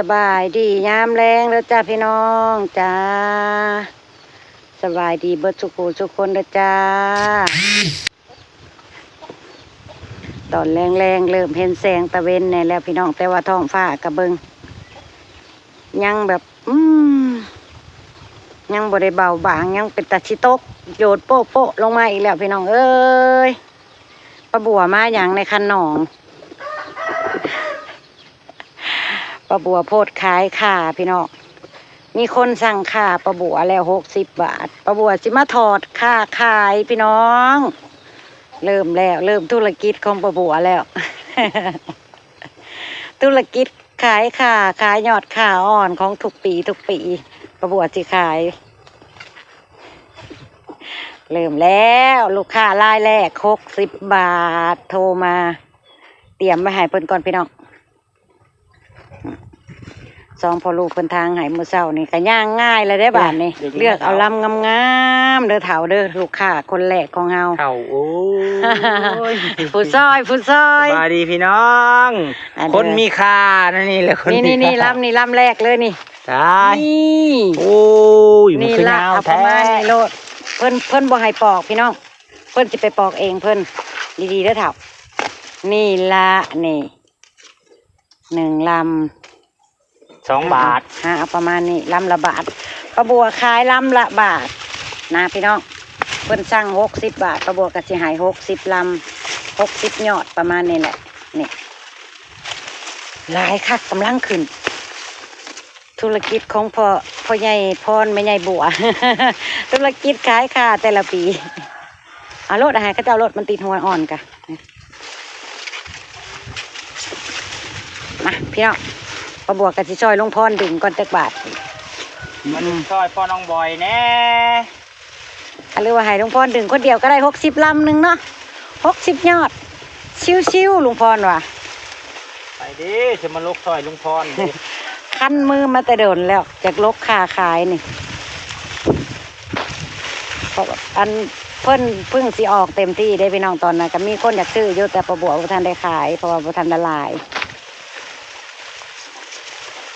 สบายดียามแรงแล้วจ้าพี่น้องจ้าสบายดีเบิดทุกคนทุกคนแล้วจ้าตอนแรงเริ่มเห็นแสงตะเวนในแล้วพี่น้องแต่ว่าท้องฟ้ากระเบิงยังแบบยังบ่ได้เบาบางยังเป็นตะชิตกโยดโป๊ะโป๊ะลงมาอีกแล้วพี่น้องเอ้ยปลาบัวมาอย่างในคันหนองปลาบัวโพดขายข่าพี่น้องมีคนสั่งข่าปลาบัวแล้ว60 บาทปลาบัวสิมาถอดข่าขายพี่น้องเริ่มแล้วเริ่มธุรกิจของปลาบัวแล้ว ธุรกิจขายข่าขายยอดข่าอ่อนของทุกปีปลาบัวสิขายเริ่มแล้วลูกค้ารายแรก60 บาทโทรมาเตรียมไว้ให้เพิ่นก่อนพี่น้องสองพอลูกเพิ่นทางให้มื้อเช้านี่ก็ย่างง่ายเลยได้บาทนี่เลือกเอาลำงามๆเด้อเฒ่าเด้อลูกค้าคนแรกของเฮาเฒ่าโอ้ยผู้ซอยสวัสดีพี่น้องคนมีค่านี่แหละคนนี่ลำแรกเลยนี่นี่โอ้ยมันคือยาวแท้นี่โลดเพิ่นบ่ให้ปอกพี่น้องเพิ่นสิไปปอกเองเพิ่นดีๆเด้อเฒ่านี่ละนี่1 ลำ2 บาทเอาประมาณนี้ลำละบาทปลาบัวขายลำละบาทนะพี่น้องเพิ่นสั่ง60 บาทปลาบัวก็สิให้60 ลำ60 ยอดประมาณนี้แหละนี่หลายคักกำลังขึ้นธุรกิจของพ่อใหญ่พรแม่ใหญ่บัว ธุรกิจขายข่าแต่ละปีเอารถอาหารก็จะเอารถมันติดหัวอ่อนกะมาพี่น้องปลาบัวกับสิซอยลงพรดึงก่อนจักบาทมันซอยพ่อน้องบอยแน่หรือว่าให้ลุงพรดึงคนเดียวก็ได้60 ลำหนึ่งเนาะ60 ยอดชิวๆลุงพรว่ะไปดิจะมาลกซอยลุงพร คันมือมาแต่เดินแล้วจากลกขาขายนี่เพราะอันเพิ่งสิออกเต็มที่ได้พี่น้องตอนนั้นก็มีคนอยากซื้อเยอะแต่ปลาบัวบ่ทันได้ขายเพราะว่าบ่ทันละลาย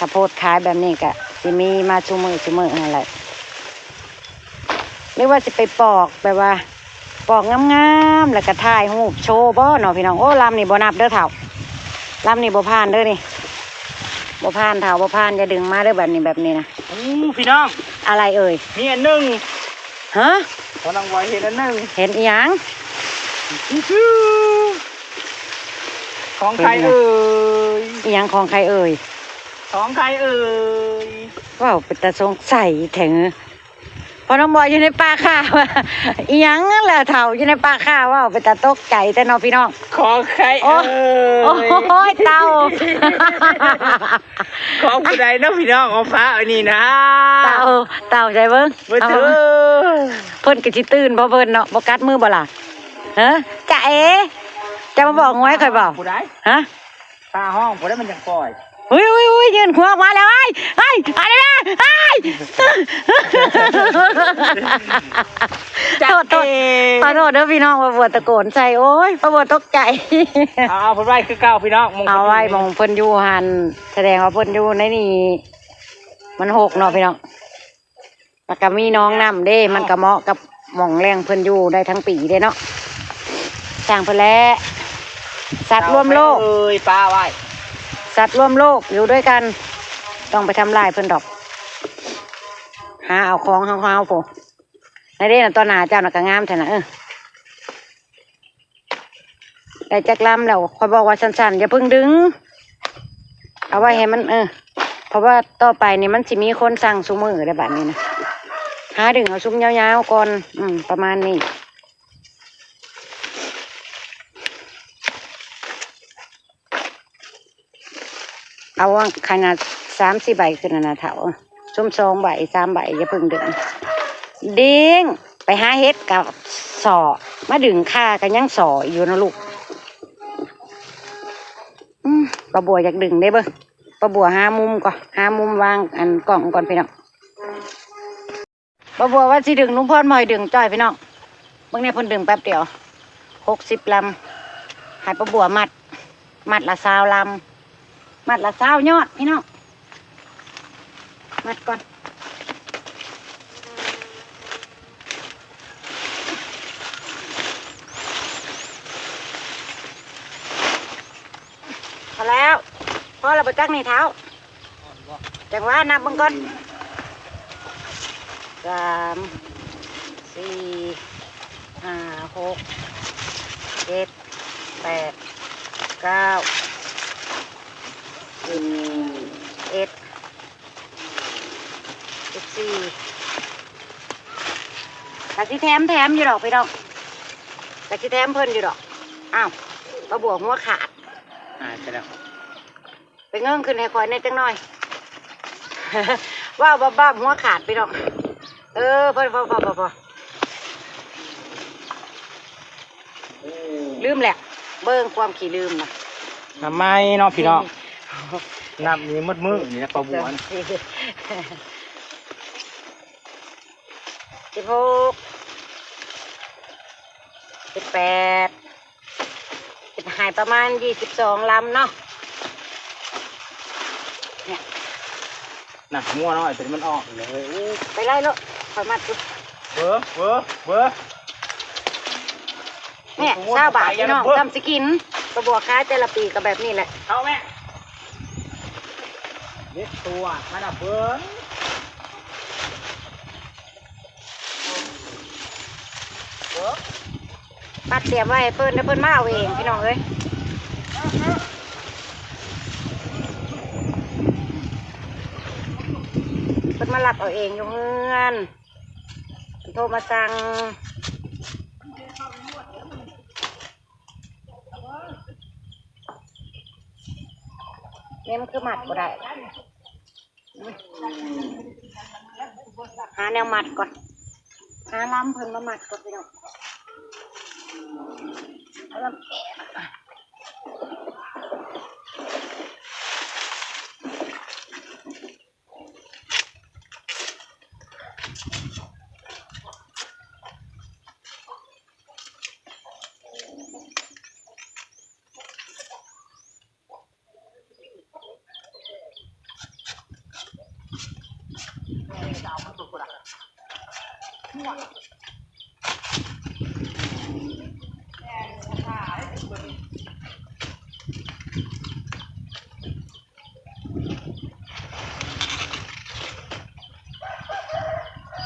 ถ้าโพดขายแบบนี้ก็สิมีมาชูมืออะไรหรือว่าสิไปปอกแบบว่าปอกงามๆแล้วก็ถ่ายรูปโชว์บ่เนาะพี่น้องโอ้ลำนี่บ่นับเด้อเฒ่าลำนี่บ่ผ่านเด้อนี่บ่ผ่านเฒ่าบ่ผ่านอย่าดึงมาเด้อแบบนี้นะพี่น้องอะไรเอ่ยมีอันหนึ่งฮะพ่อน้องบอยเห็นอันหนึ่งเห็นอีหยังของใครเอ่ยอีหยังของใครเอ่ยของใครเอ่ยว้าวเป็นตาสงสัยแข็งพอน้องบอยอยู่ในป่าข้าวอีหยังแหละเฒ่าอยู่ในป่าข้าวว้าวเป็นตาตกใจแต่น้องพี่น้องของใครเอ่ยโอ้ยเต่าของผู้ใดน้องพี่น้องของฟ้าอันนี้นะเต่าใจเบิ้งเพิ่นกะสิตื่นเพราะเพิ่นเนาะบ่กัดมือบ่ล่ะฮะจะเอ๋จะมาบอกงวยค่อยบอกผู้ใดฮะตาห้องผู้ใดมันยังปล่อยอุ้ยยืนหัวมาแล้วไอ้อะไรนะโทษเด้อพี่น้องปลาบัวตะโกนใส่โอ้ยปลาบัวตกใจเอาเพิ่นไว้คือเก่าพี่น้องเอาไว้มองเพิ่นอยู่หันแสดงว่าเพิ่นอยู่ในนี่มันหกเนาะพี่น้องแล้วก็มีน้องน้ำเด้มันก็เหมาะกับหม่องแรงเพิ่นอยู่ได้ทั้งปีเด้เนาะสร้างเพิ่นแล้วสัตว์ร่วมโลกปลาไว้สัตว์ร่วมโลกอยู่ด้วยกันต้องไปทำลายเพิ่นดอกหาเอาของเฮาปุ๊ในเด้น่ะตอนหน้าเจ้าน่ะก็งามแท้น่ะได้จักลำแล้วคอยบอกว่าสั้นๆอย่าเพิ่งดึงเอาไว้ให้มันเพราะว่าต่อไปนี่มันสิมีคนสั่งซุมื้อได้บัดนี้นะหาดึงเอาซุ้มยาวๆก่อนประมาณนี้เอาขนาด3-4 ใบขึ้นนะเถาซุ้ม2 ใบ 3 ใบอย่าเพิ่งดึงดิ้งไปหาเฮ็ดกับสอมาดึงค่ากันยังสออยู่นะลูกปลาบัวอยากดึงได้เบ้อปลาบัวหามุมก่อนหามุมวางอันกล่องก่อนพี่น้องปลาบัวว่าสิดึงลุงพ่อมอยดึงจ้อยพี่น้องเมื่อนี้เพิ่นดึงแป๊บเดียว60 ลำให้ปลาบัวมัดละ20 ลำมัดละ20 ยอดพี่น้อง มัดก่อนพอแล้วพอเราไปจักในเท้าจังว่านับมึงก่อน3 4 5 6 7 8 9 10 11 14กะสิแถมอยู่ดอกพี่น้องกะสิแถมเพิ่นอยู่ดอกอ้าวกระบวกหัวขาดใช่แล้วไปเงื่อนขึ้นให้คอยในจังหน่อย ว้าวบ้าหัวขาดพี่น้องพอลืมแหละเบิ้งความขี้ลืมนะน้ำไม้เนาะพี่น้องน้ำนี้มืดนี่นะปลาบัว16 18หายประมาณ22 ลำเนาะเนี่ยน่ะงัวน้อยเป็นมันออกเลยไปไล่แล้วคอยมัดดูเบอเนี่ย20 บาทพี่น้องทำสกินกระบอกค้าแต่ละปีก็แบบนี้แหละเอาแม่เด็ดตัวมาดับเบิ้งปัดเตรียมไว้เพิ่นเพิ่นมาเอาเองพี่น้องเอ้ยเพิ่นมาหลักเอาเองอยู่เฮือนโทรมาสั่งเนี่ยมันคือหมัดก็ได้หาแนวหมัดก่อนหาล้ำเพิ่นมาหมัดก่อนพี่น้อง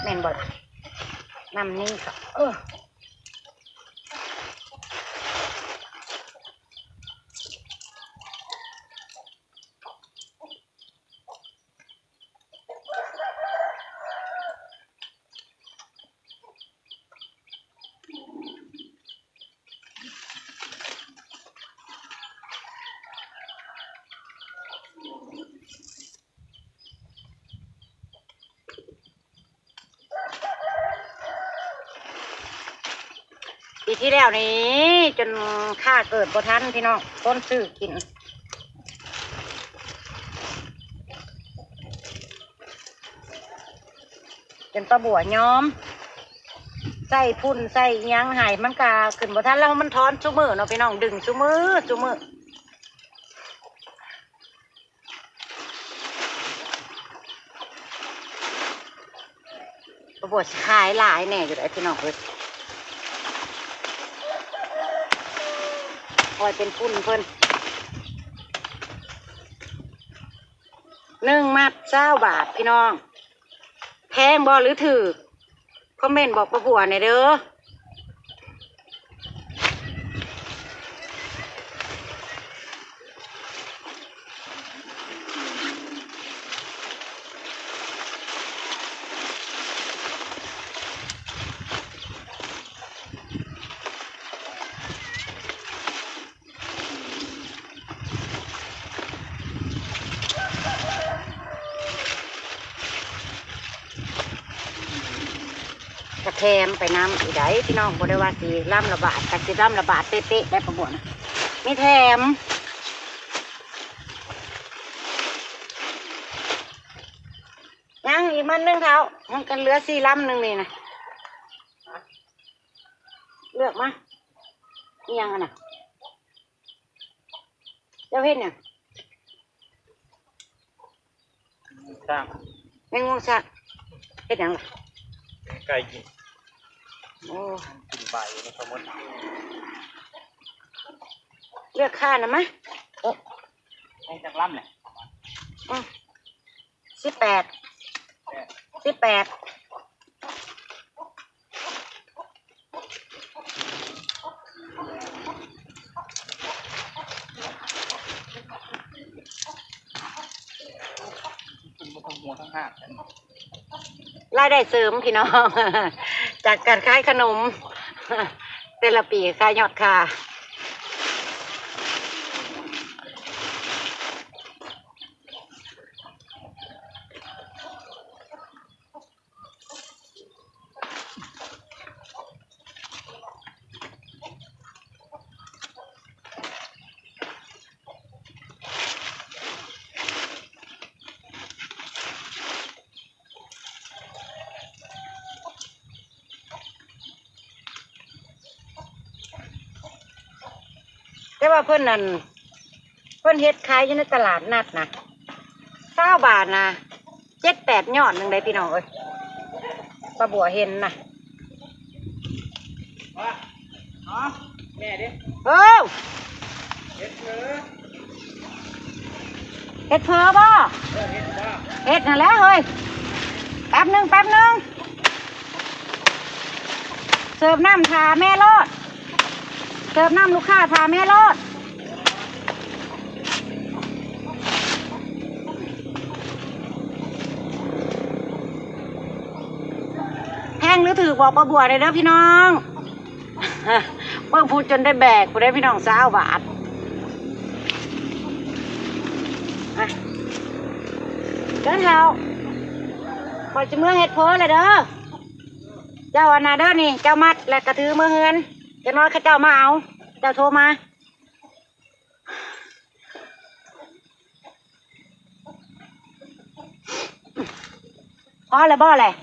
แม่นบ่น้ำนี่ค่ะปีที่แล้วนี้จนค่าเกิดบ่ทันพี่น้องต้นซื้อกินจนปลาบัวย้อมใส่พุ่นใส่ยังหายมันกาขึ้นบ่ทันแล้วมันท้อนชุ่มือเนาะพี่น้องดึงชุ่มือปลาบัวขายหลายแน่อยู่ไอ้พี่น้องเลยคอยเป็นพุ่นเพิ่น1 มัด20 บาทพี่น้องแพงบ่หรือถือคอมเมนต์บอกปลาบัวหน่อยเด้อกระแทมไปน้ำอีไดพี่น้องบ่ได้ว่าสิล่ำระบาดแต่สิล่ำระบาดเป๊ะๆได้ปลาบัวนะไม่แถมยังอีกมันนึงเท้ามันกันเหลือ4 ลำหนึ่งนี่นะเลือกมาอีหยังน่ะเจ้าเห็นเนี่ยสร้าง แมงมุมสักเฮ็ดหยังล่ะ ไก่กิน โอ้ กินใบไม่ชอบมัน เลือกข้านะมะโอ้ ให้จักล่ำเลย 18กินบนหัวทั้งห้า รายได้เสริมพี่น้อง จากการขายขนม แต่ละปีขายยอดค่ะแต่ว่าเพิ่นนั่นเพิ่นเฮ็ดขายอยู่ในตลาดนัดนะ9 บาทนะ7-8ยอดหนึ่งได้พี่น้องเอ้ยป้าบัวเห็นนะ ว่าอ๋อแม่ดิ เอ้า เฮ็ดเนื้อ เฮ็ดเพอบ่ เฮ็ดว่า เฮ็ดนั่นแหละเฮ้ยแป๊บหนึ่งเสิร์ฟน้ำทาแม่โลดเสิร์ฟน้ำลูกค้าทาแม่โลดแพงหรือถือบอกป้าบัวเลยเด้อพี่น้อง เบิ่งพูดจนได้แบกพูดได้พี่น้อง20 บาทอ่ะเดินเท้าพอจะเมื่อเฮ็ดเพอเลยเด้อเจ้าอันนาเด้อนี่เจ้ามัดและกระถือมือเฮือนจะน้อยข้าเจ้ามาเอาเจ้าโทรมาพอเลยบ่เลย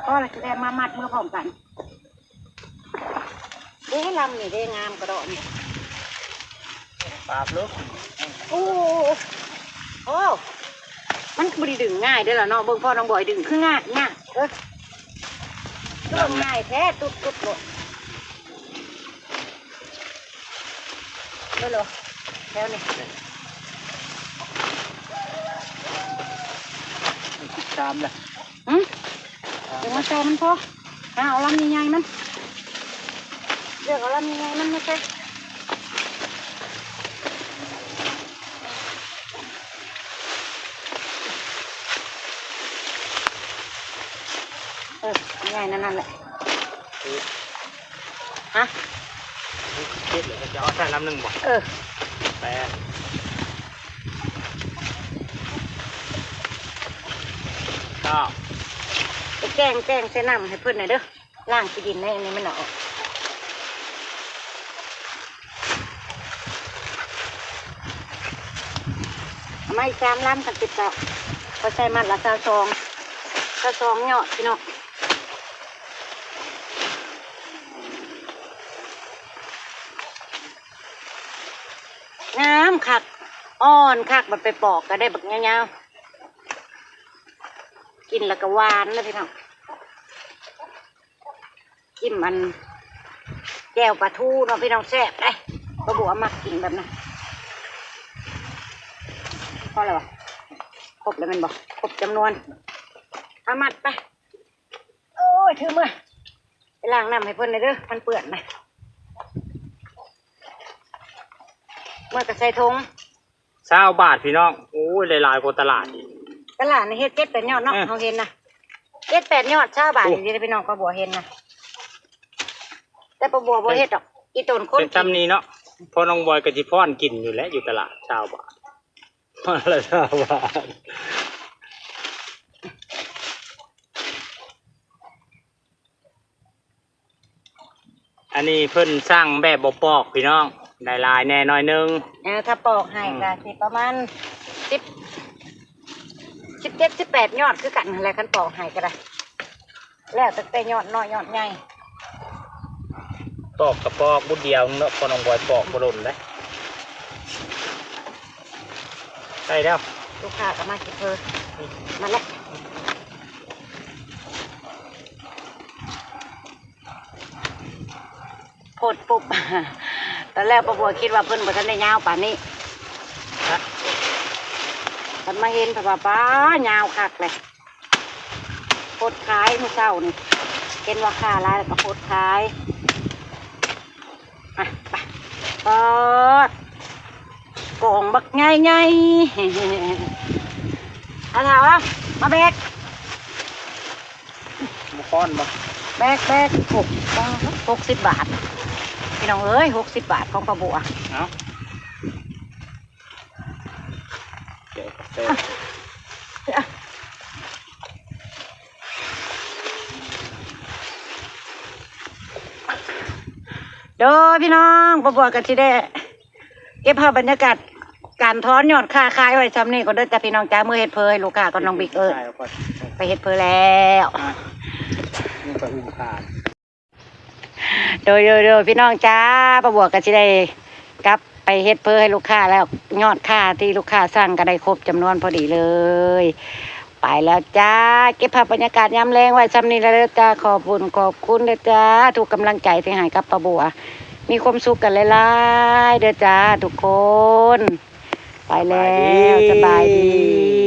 พอเลยจะได้มามัดเมื่อพร้อมกันเด้ลำนี่เด้งามกระโดดนี่ ปราบลูก โอ้โอ้มันบริดึงง่ายเด้อล่ะเนาะเบิ่งพ่อน้องบอยดึงคือง่ายง่ายก็ง่ายแท้ตุ๊ดหมดเด้อเหรอแล้วนี่ ติดตามเลย เดี๋ยวมาใส่มันพอเอาลำใหญ่ๆมันเลือกเอาลำใหญ่ๆมันไม่ใช่ง่ายนั่นแหละฮะ เฮ็ดเลยจะเอาใส่ลำหนึ่งบ่แปดเก้า ไปแกงใส่น้ำให้เพื่อนหน่อยเด้อล่างขี้ดินในอันนี้มันออกไม่3 ลำกันติดต่อพอใส่มันละ22ยอดพี่น้องงามคักอ่อนคักมันไปปอกก็ได้บักเงาๆกินแล้วก็หวานนะพี่น้องจิ้มมันแก้วปลาทูเนาะพี่น้องแซ่บเลยป้าบัวมักกินแบบนั้นพอแล้วบ่ครบแล้วมันบอกครบจำนวนเอามัดไปโอ้ยถือมือไปล้างน้ำให้เพิ่นเลยเด้อมันเปื้อนไหมเมื่อกระใส่ทง 20 บาทพี่น้องโอ้ยหลายๆกว่าตลาดอีก ตลาดในเฮ็ด7-8 ยอดเนาะเขาเห็นนะ7-8 ยอด20 บาทอย่างนี้พี่น้องป้าบัวเห็นนะแต่ป้าบัวบ่เฮ็ดดอกอีต้นคน เป็นจำนี้เนาะพอน้องบอยกับจิพอนกินอยู่แล้วอยู่ตลาด20 บาทละ20 บาทอันนี้เพิ่นสร้างแบบบ่ปอกพี่น้องได้ลายแน่น้อยนึง ถ้าปอกให้ก็สิประมาณ17-18 ยอดคือกันอะไรคันปอกให้ก็ได้แล้วแต่ยอดน้อยยอดใหญ่ ปอกกระปอกบุดเดียวเนาะพอน้องบอยปอกบ่หล่นได้ได้แล้ว ลูกค้าก็มาคิดเพอมาแล้ว ม โพดปุ๊บ ตอนแรกป้าบัวคิดว่าเพิ่นบ่ทันได้ยาวป่านนี้มันมาเห็นป้ายาวคักเลยโพดขายเมื่อเช้านี่เห็นว่าค่าร้ายแล้วก็โพดขายไปปอดกล่องบักไงอาถาวมาแบก มาค้อนบ่ แบก60 บาทพี่น้องเอ้ย60 บาทของป้าบัว เอาเดี๋ยวกาแฟ เด้อพี่น้องป้าบัวกันที่ได้เก็บภาพบรรยากาศการถอนยอดค่าขายไว้ซ้ำนี่ก็เด้อจ้ะพี่น้องจ้าเมื่อเฮ็ดเพลลูกค้าก็น้องบิ๊กใช่ก่อน ไปเฮ็ดเพลแล้ว นี่ก็อุ้มขาด โดยพี่น้องจ้าป้าบัวกันที่ได้กลับไปเฮ็ดเพลให้ลูกค้าแล้วยอดค่าที่ลูกค้าสั่งก็ได้ครบจำนวนพอดีเลยไปแล้วจ้าเก็บภาพบรรยากาศยามแรงไว้ซ้ำนี่แล้วเด้อจ้าขอบคุณเด้อจ้าทุกกำลังใจที่ให้กับป้าบัวมีความสุขกันหลายๆเด้อจ้าทุกคนไปแล้วสบายดี